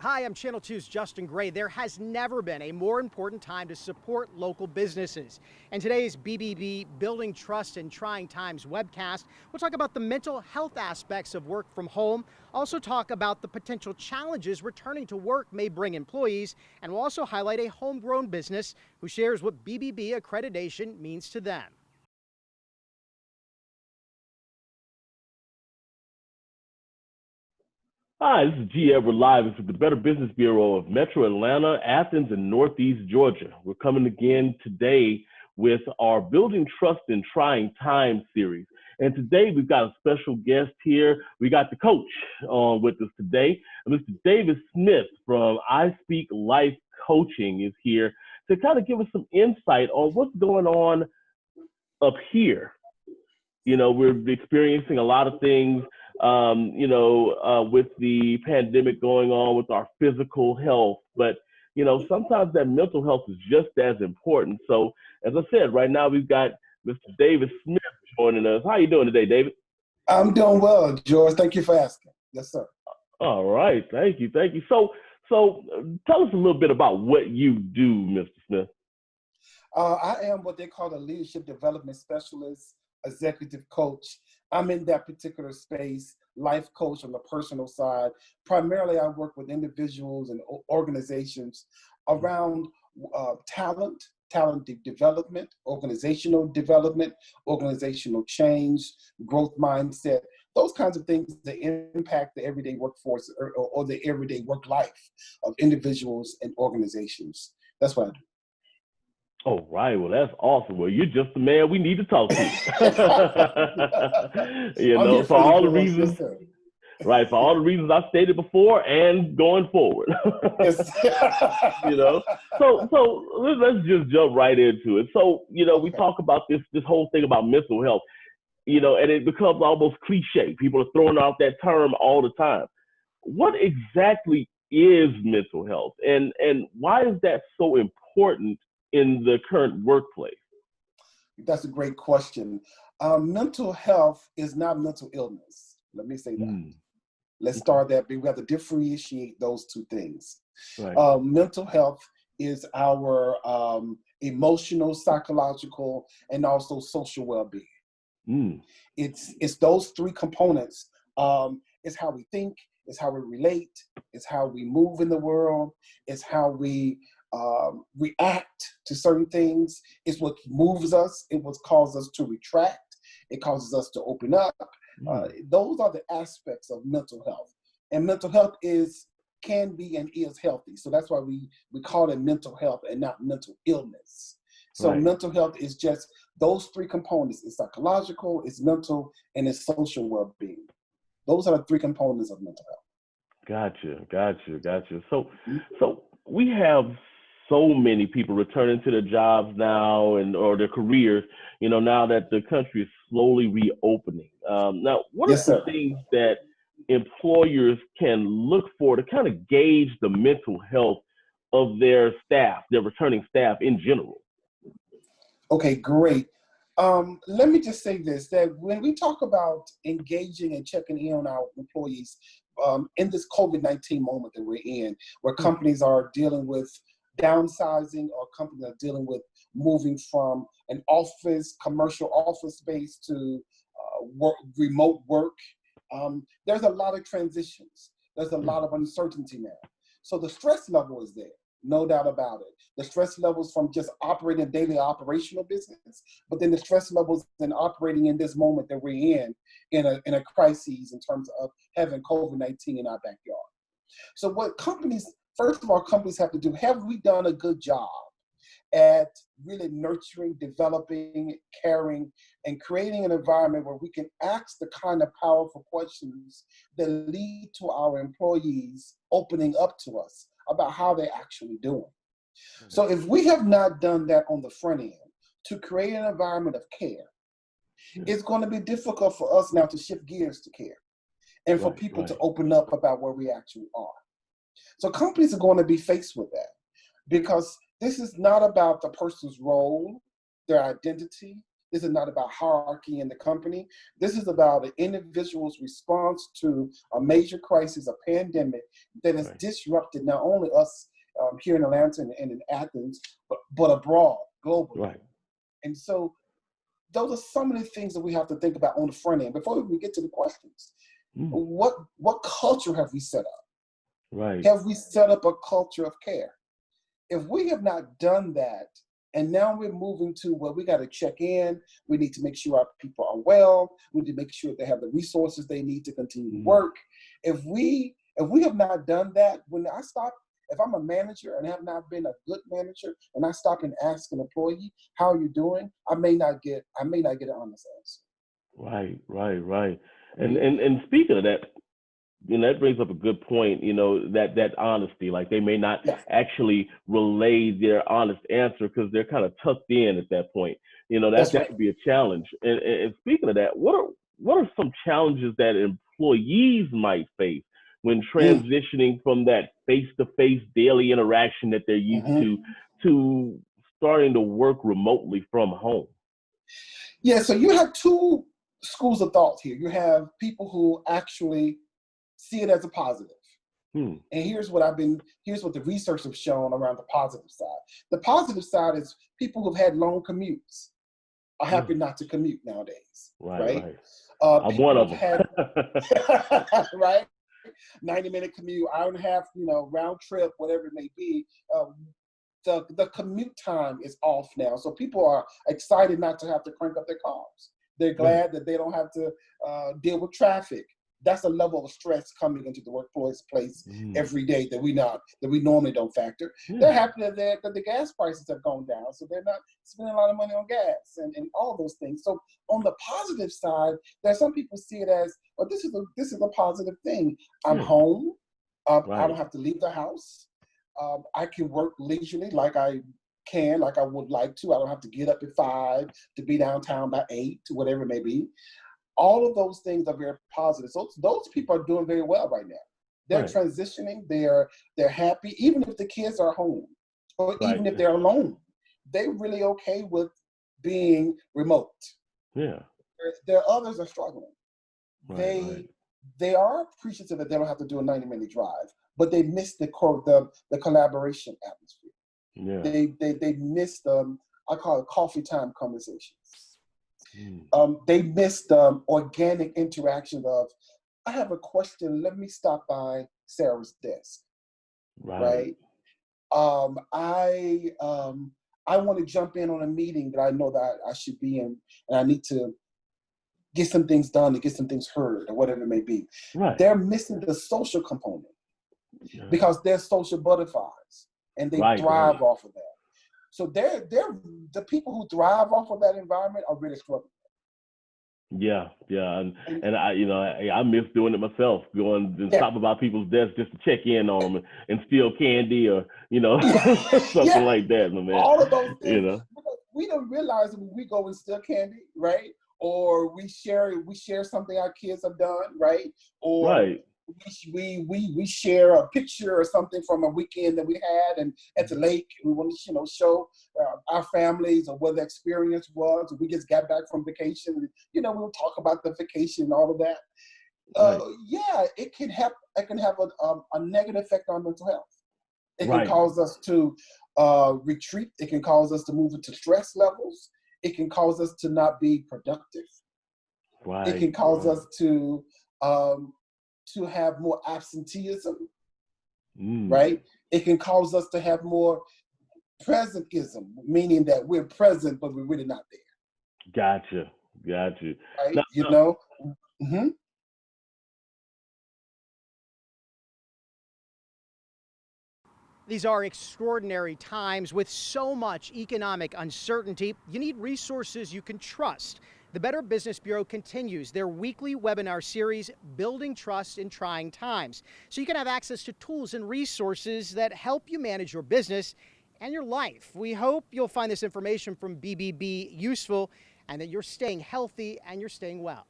Hi, I'm Channel 2's Justin Gray. There has never been a more important time to support local businesses. And today's BBB Building Trust in Trying Times webcast, we'll talk about the mental health aspects of work from home, also talk about the potential challenges returning to work may bring employees, and we'll also highlight a homegrown business who shares what BBB accreditation means to them. Hi, this is G. Edward Livens with the Better Business Bureau of Metro Atlanta, Athens, and Northeast Georgia. We're coming again today with our Building Trust in Trying Times series. And today we've got a special guest here. We got the coach on with us today. Mr. David Smith from I Speak Life Coaching is here to kind of give us some insight on what's going on up here. You know, we're experiencing a lot of things with the pandemic going on with our physical health. But, sometimes that mental health is just as important. So, as I said, right now we've got Mr. David Smith joining us. How you doing today, David? I'm doing well, George. Thank you for asking. Yes, sir. All right. Thank you. Thank you. So tell us a little bit about what you do, Mr. Smith. I am what they call a leadership development specialist, executive coach. I'm in that particular space, life coach on the personal side. Primarily, I work with individuals and organizations around talent development, organizational change, growth mindset, those kinds of things that impact the everyday workforce or the everyday work life of individuals and organizations. That's what I do. Oh, right. Well, that's awesome. Well, you're just the man we need to talk to. For all the reasons. Yes, sir. Right, for all the reasons I stated before and going forward. Yes. So let's just jump right into it. So, we talk about this whole thing about mental health, and it becomes almost cliche. People are throwing out that term all the time. What exactly is mental health, and why is that so important in the current workplace? That's a great question. Mental health is not mental illness. Let me say that. Let's start that. We have to differentiate those two things. Right. Mental health is our emotional, psychological, and also social well-being. It's those three components. It's how we think, it's how we relate, it's how we move in the world, it's how we react to certain things. It's what moves us. It what causes us to retract. It causes us to open up. Those are the aspects of mental health. And mental health can be and is healthy. So that's why we call it mental health and not mental illness. So Right. Mental health is just those three components. It's psychological, it's mental, and it's social well-being. Those are the three components of mental health. Gotcha. So we have so many people returning to their jobs now or their careers, now that the country is slowly reopening. Now, what are some things that employers can look for to kind of gauge the mental health of their staff, their returning staff in general? Okay, great. Let me just say this, that when we talk about engaging and checking in on our employees in this COVID-19 moment that we're in, where companies are dealing with downsizing or companies are dealing with moving from an commercial office space to remote work, there's a lot of transitions. There's a lot of uncertainty now. So the stress level is there, no doubt about it. The stress levels from just operating daily operational business, but then the stress levels in operating in this moment that we're in a crisis in terms of having COVID-19 in our backyard. So first of all, companies have to do, have we done a good job at really nurturing, developing, caring, and creating an environment where we can ask the kind of powerful questions that lead to our employees opening up to us about how they're actually doing. So if we have not done that on the front end to create an environment of care, it's going to be difficult for us now to shift gears to care and for people to open up about where we actually are. So companies are going to be faced with that because this is not about the person's role, their identity, This is not about hierarchy in the company. This is about an individual's response to a major crisis, a pandemic that has Right. disrupted not only us here in Atlanta and in Athens, but abroad, globally. Right. And so those are some of the things that we have to think about on the front end before we get to the questions. Mm. What culture have we set up? Right. Have we set up a culture of care? If we have not done that, and now we're moving to where we got to check in, we need to make sure our people are well, we need to make sure they have the resources they need to continue to Mm. work. If we have not done that, if I'm a manager and have not been a good manager, and I stop and ask an employee, how are you doing? I may not get an honest answer. Right. Right. Right. And speaking of that, that brings up a good point. That honesty, like they may not Yes, actually relay their honest answer because they're kind of tucked in at that point. that's That right. could be a challenge. And speaking of that, what are some challenges that employees might face when Mm, transitioning from that face-to-face daily interaction that they're used mhm. to starting to work remotely from home? Yeah, so you have two schools of thought here. You have people who actually see it as a positive. Hmm. And here's what the research has shown around the positive side. The positive side is people who've had long commutes are Yeah. happy not to commute nowadays, Right. right? Right. I'm People one of who've them. had right 90-minute commute, hour and a half, round trip, whatever it may be. The commute time is off now, so people are excited not to have to crank up their cars. They're Right. glad that they don't have to deal with traffic. That's a level of stress coming into the workplace Mm. every day that we normally don't factor. They're Yeah. happy that the gas prices have gone down, so they're not spending a lot of money on gas and all those things. So on the positive side, there's some people see it as, well, this is a positive thing. I'm Yeah. home. I don't Right. have to leave the house. I can work leisurely like I would like to. I don't have to get up at 5 to be downtown by 8, whatever it may be. All of those things are very positive. So those people are doing very well right now. They're Right. transitioning. They're happy, even if the kids are home, or Right. even if they're alone. They're really okay with being remote. Yeah. There are others are struggling. Right. Right. They they are appreciative that they don't have to do a 90-minute drive, but they miss the collaboration atmosphere. Yeah. They miss the, I call it, coffee time conversations. Mm. They miss the organic interaction of, I have a question, let me stop by Sarah's desk, Right. right? I want to jump in on a meeting that I know that I should be in, and I need to get some things done, to get some things heard, or whatever it may be. Right. They're missing the social component Yeah. because they're social butterflies and they Right. Right. thrive off of that. So they're the people who thrive off of that environment are really struggling. Yeah. Yeah. And And I miss doing it myself, going and yeah, stop about people's desks just to check in on them and steal candy or something yeah, like that, my man. all of those You things. know. Because we don't realize when we go and steal candy, right? Or we share something our kids have done, right? Or Right. we share a picture or something from a weekend that we had and at the lake. We want to show our families or what the experience was. We just got back from vacation. And, we'll talk about the vacation and all of that. Right. Yeah, it can have a negative effect on mental health. It can Right. cause us to retreat. It can cause us to move into stress levels. It can cause us to not be productive. It Right. can cause Right. us to have more absenteeism, Mm. right? It can cause us to have more presentism, meaning that we're present but we're really not there, Gotcha. Gotcha. right? Now, now, Mhm. These are extraordinary times with so much economic uncertainty. You need resources you can trust. The Better Business Bureau continues their weekly webinar series, Building Trust in Trying Times, so you can have access to tools and resources that help you manage your business and your life. We hope you'll find this information from BBB useful and that you're staying healthy and you're staying well.